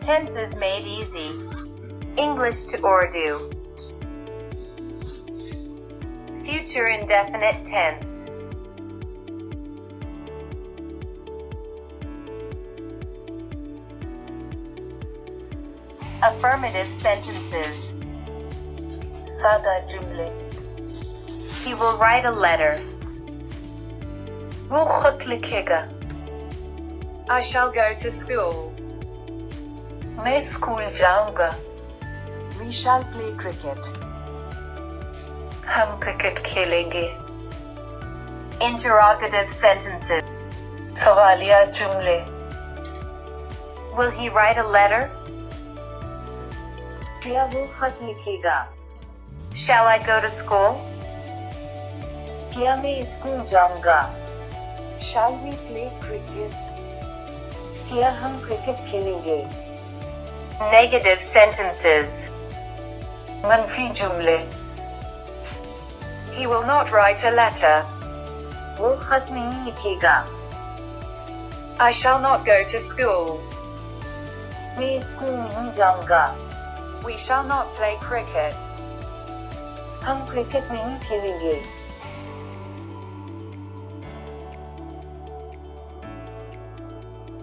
Tenses made easy. English to Urdu. Future indefinite tense. Affirmative sentences. सादा जुमले. He will write a letter. वो खत लिखेगा. I shall go to school. मैं school जाऊंगा. We shall play cricket. हम cricket खेलेंगे. Interrogative sentences. सवालिया जुमले. Will he write a letter? क्या वो खत लिखेगा? Shall I go to school? क्या मैं स्कूल जाऊंगा? Shall we play cricket? क्या हम क्रिकेट खेलेंगे? Negative sentences. मनफी जुमले. He will not write a letter. वो खत नहीं लिखेगा. I shall not go to school. मैं स्कूल नहीं जाऊंगा. We shall not play cricket. हम क्रिकेट नहीं खेलेंगे.